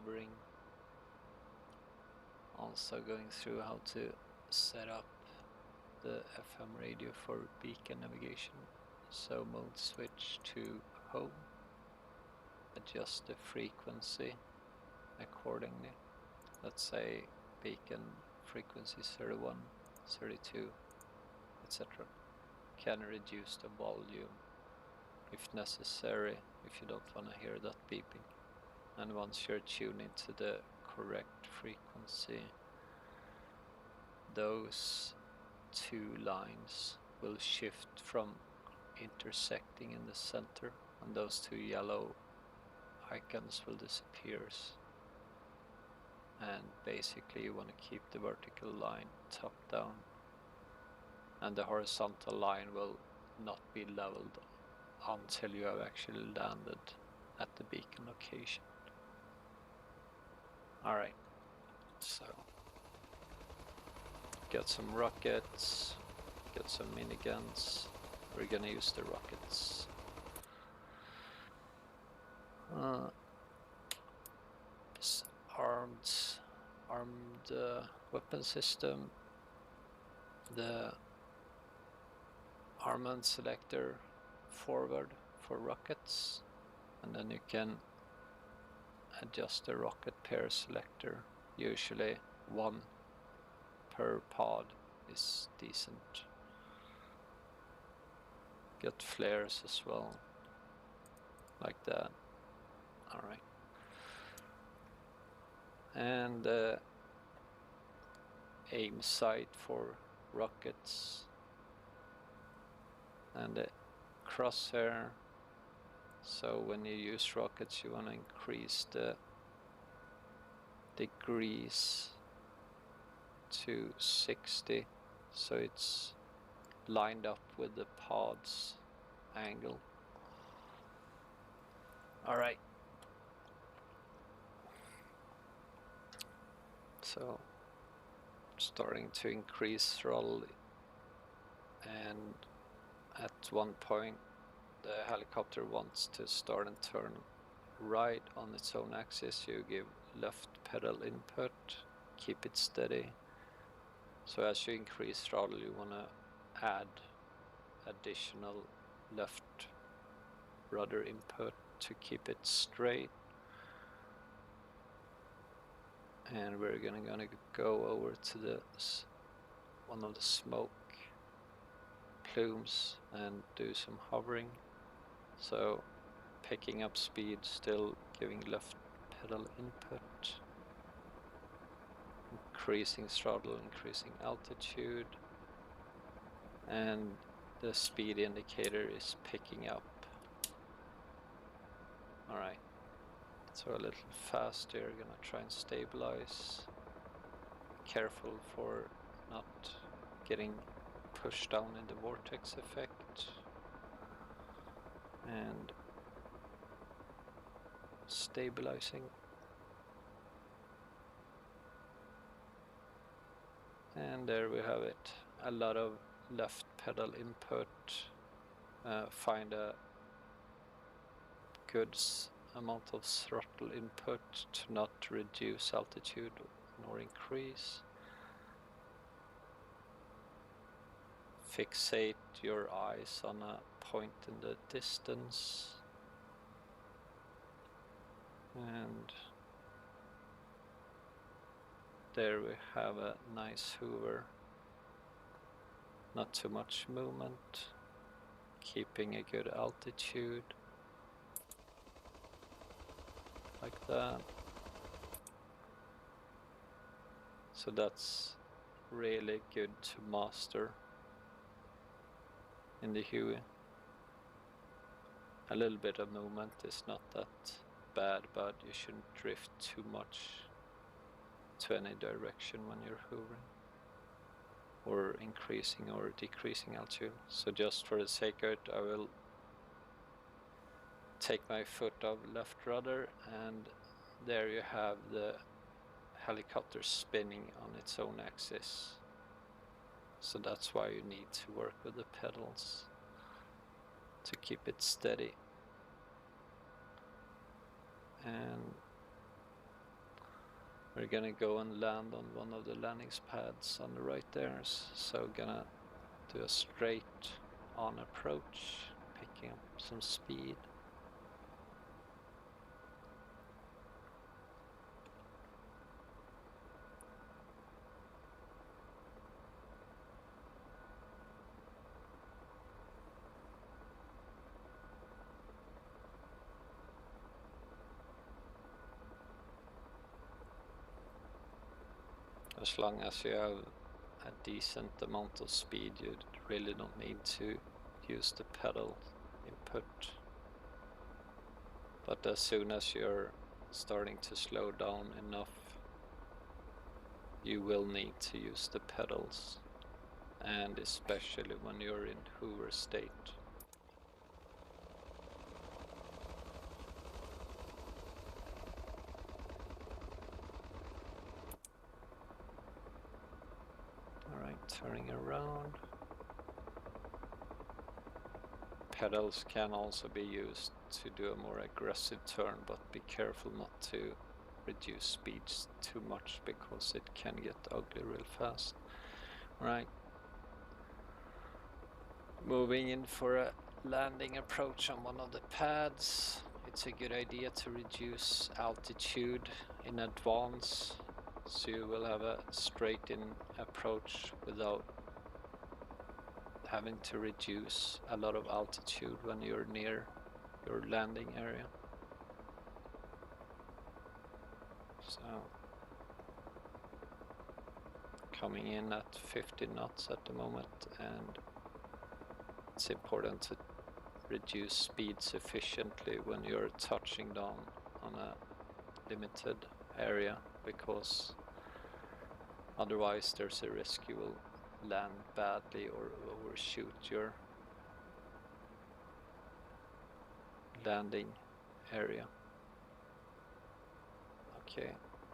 hovering. Also going through how to set up the FM radio for beacon navigation. So mode switch to home. Adjust the frequency accordingly. Let's say beacon frequency 31, 32, etc. Can reduce the volume if necessary, if you don't want to hear that beeping. And once you're tuned into the correct frequency, those two lines will shift from intersecting in the center, and those two yellow icons will disappear. And basically you want to keep the vertical line top down, and the horizontal line will not be leveled until you have actually landed at the beacon location. Alright, so get some rockets, get some miniguns. We're gonna use the rockets. This armed weapon system, the armament selector forward for rockets, and then you can adjust the rocket pair selector. Usually one per pod is decent. Get flares as well, like that. Alright. And the aim sight for rockets, and the crosshair. So when you use rockets, you want to increase the degrees to 60, so it's lined up with the pod's angle. Alright. So starting to increase throttle, and at one point the helicopter wants to start and turn right on its own axis. You give left pedal input, keep it steady. So as you increase throttle, you want to add additional left rudder input to keep it straight. And we're gonna go over to the one of the smoke plumes and do some hovering. So picking up speed, still giving left pedal input, increasing throttle, increasing altitude, and the speed indicator is picking up. Alright, so a little faster, gonna try and stabilize. Careful for not getting pushed down in the vortex effect. And stabilizing. And there we have it. A lot of left pedal input. Find a good amount of throttle input to not reduce altitude nor increase. Fixate your eyes on a point in the distance, and there we have a nice hover. Not too much movement, keeping a good altitude, like that. So that's really good to master in the Huey. A little bit of movement is not that bad, but you shouldn't drift too much to any direction when you're hovering, or increasing or decreasing altitude. So just for the sake of it, I will take my foot off left rudder, and there you have the helicopter spinning on its own axis. So that's why you need to work with the pedals to keep it steady. And We're gonna go and land on one of the landing pads on the right there, so gonna do a straight on approach, picking up some speed. As long as you have a decent amount of speed, you really don't need to use the pedal input. But as soon as you're starting to slow down enough, you will need to use the pedals, and especially when you're in hover state. Turning around. Pedals can also be used to do a more aggressive turn, but be careful not to reduce speeds too much because it can get ugly real fast. Right. Moving in for a landing approach on one of the pads. It's a good idea to reduce altitude in advance, so you will have a straight in approach without having to reduce a lot of altitude when you're near your landing area. So coming in at 50 knots at the moment, and it's important to reduce speed sufficiently when you're touching down on a limited area, because otherwise there's a risk you will land badly or overshoot your landing area. Okay,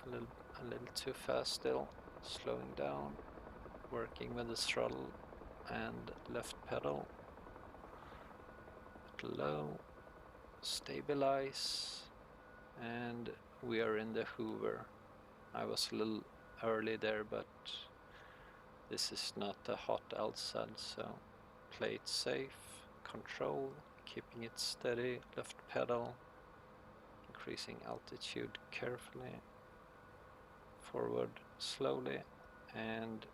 a little too fast still. Slowing down, working with the throttle and left pedal. Low, stabilize, and we are in the hover. I was a little early there, but this is not a hot LSAD, so play it safe, control, keeping it steady, left pedal, increasing altitude carefully, forward slowly, and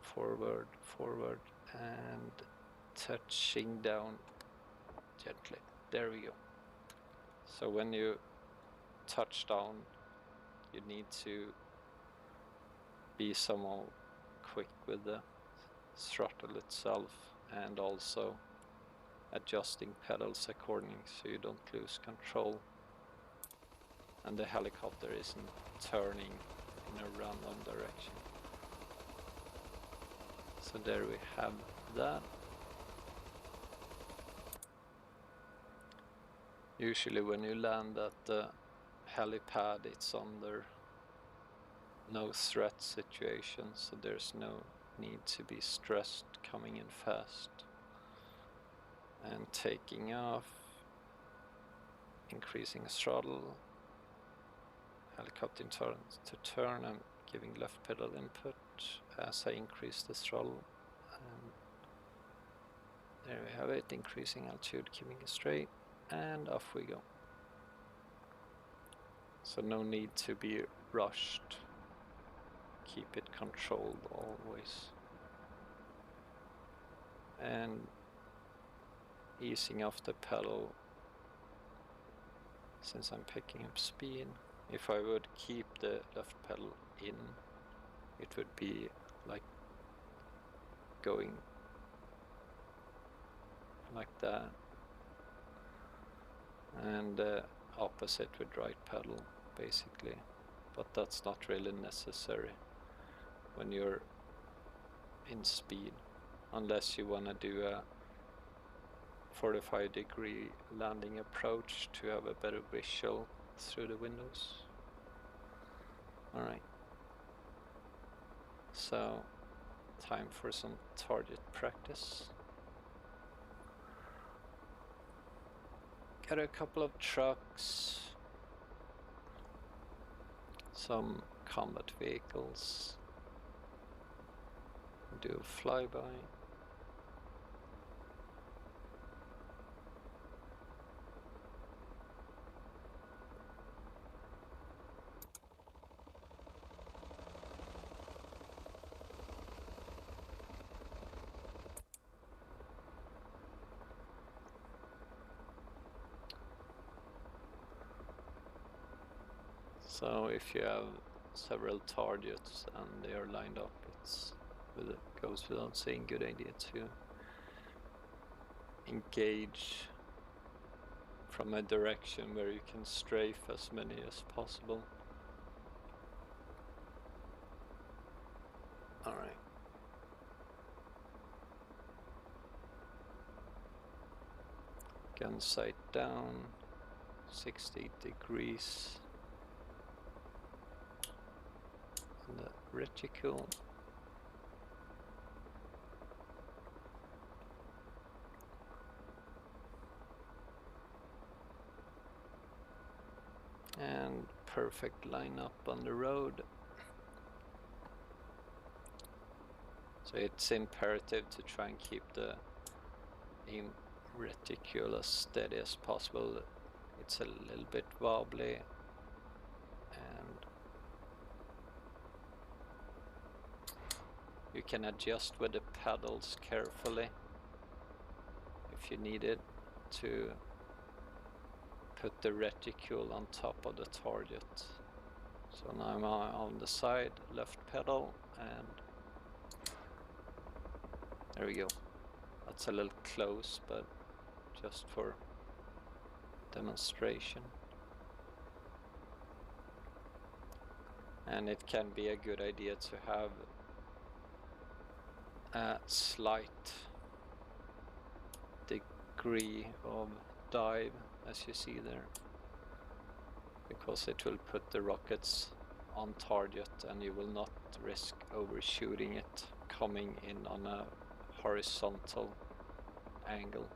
forward, and touching down gently. There we go. So when you touch down, you need to be somewhat quick with the throttle itself, and also adjusting pedals accordingly so you don't lose control and the helicopter isn't turning in a random direction. So there we have that. Usually when you land at the helipad, it's under no threat situation, so there's no need to be stressed coming in fast. And taking off, increasing throttle, helicopter turns to turn, I'm giving left pedal input as I increase the throttle. And there we have it, increasing altitude, keeping it straight, and off we go. So no need to be rushed. Keep it controlled always. And easing off the pedal since I'm picking up speed. If I would keep the left pedal in, it would be like going like that, and opposite with right pedal basically, but that's not really necessary when you're in speed, unless you want to do a 45-degree landing approach to have a better visual through the windows. Alright, so time for some target practice. Got a couple of trucks some combat vehicles, do a flyby. So if you have several targets and they are lined up, it goes without saying good idea to engage from a direction where you can strafe as many as possible. All right. Gun sight down, 60 degrees. And the reticle. And perfect lineup on the road. So it's imperative to try and keep the aim reticule as steady as possible. It's a little bit wobbly, and you can adjust with the pedals carefully if you need it to put the reticule on top of the target. So now I'm on the side, left pedal, and there we go. That's a little close, but just for demonstration. And it can be a good idea to have a slight degree of dive, as you see there, because it will put the rockets on target and you will not risk overshooting it coming in on a horizontal angle.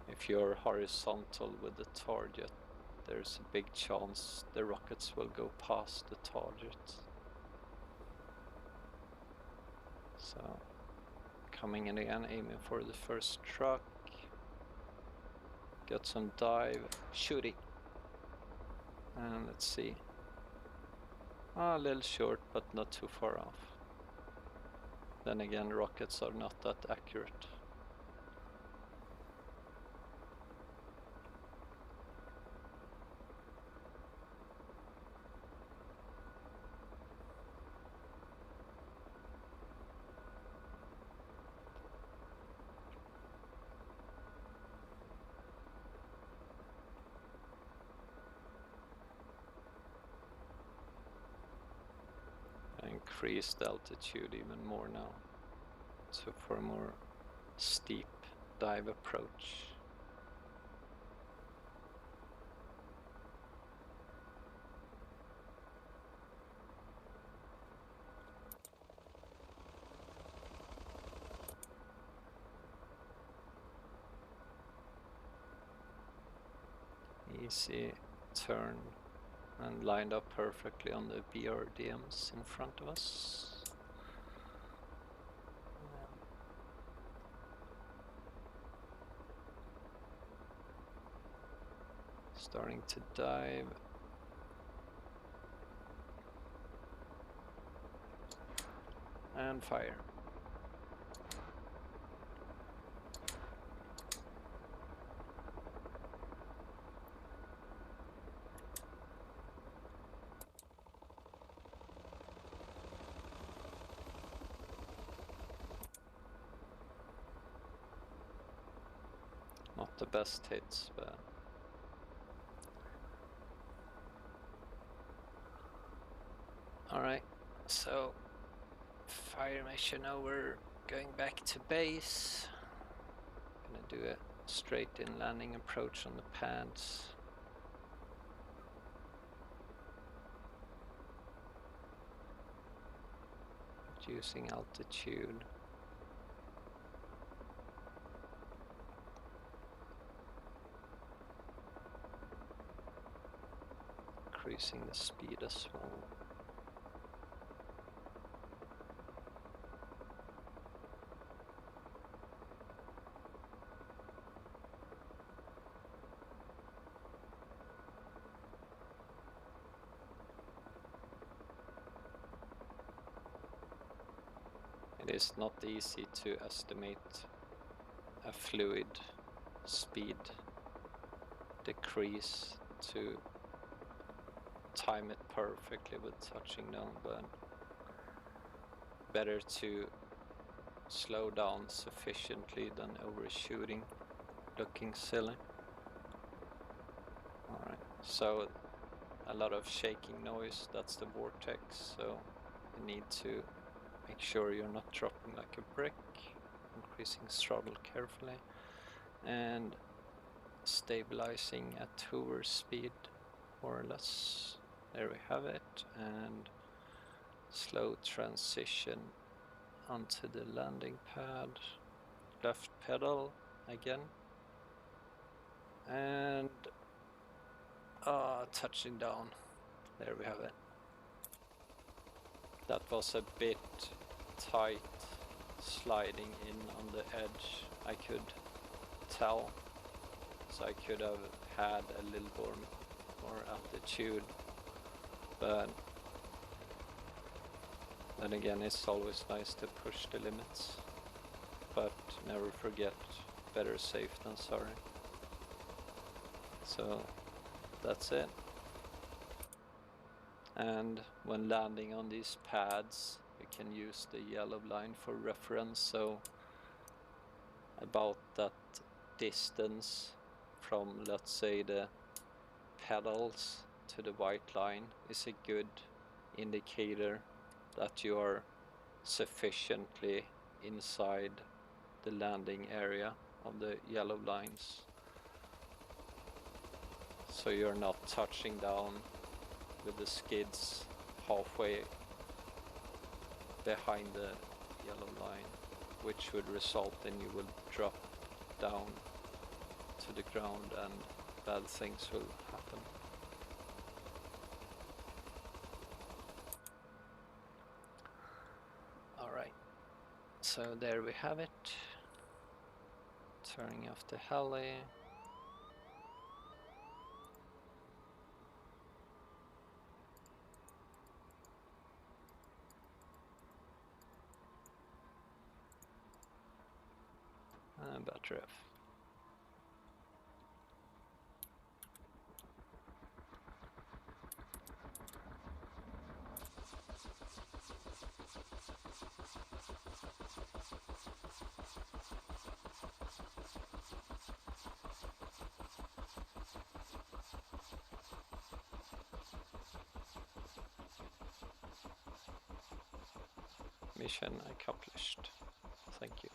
If you're horizontal with the target, there's a big chance the rockets will go past the target. So, coming in again, aiming for the first truck. Got some dive, shooting. And let's see. A little short, but not too far off. Then again, rockets are not that accurate. Increase the altitude even more now, so for a more steep dive approach. Easy turn and lined up perfectly on the BRDMs in front of us. Starting to dive. And fire. Not the best hits, but alright, so fire mission over, going back to base. Gonna do a straight in landing approach on the pads. Reducing altitude. increasing the speed as well. It is not easy to estimate a fluid speed decrease to time it perfectly with touching down, but better to slow down sufficiently than overshooting, looking silly. Alright, so a lot of shaking noise, that's the vortex, so you need to make sure you're not dropping like a brick, increasing throttle carefully, and stabilizing at hover speed, more or less. There we have it, and slow transition onto the landing pad, left pedal again, and touching down. There we have it. That was a bit tight, sliding in on the edge, I could tell, so I could have had a little more altitude, but then again, it's always nice to push the limits, but never forget, better safe than sorry. So that's it. And when landing on these pads, you can use the yellow line for reference, so about that distance from, let's say, the pedals to the white line is a good indicator that you are sufficiently inside the landing area of the yellow lines, so you're not touching down with the skids halfway behind the yellow line, which would result in you will drop down to the ground and bad things will happen. Alright, so there we have it. Turning off the heli. And battery off. Mission accomplished. Thank you.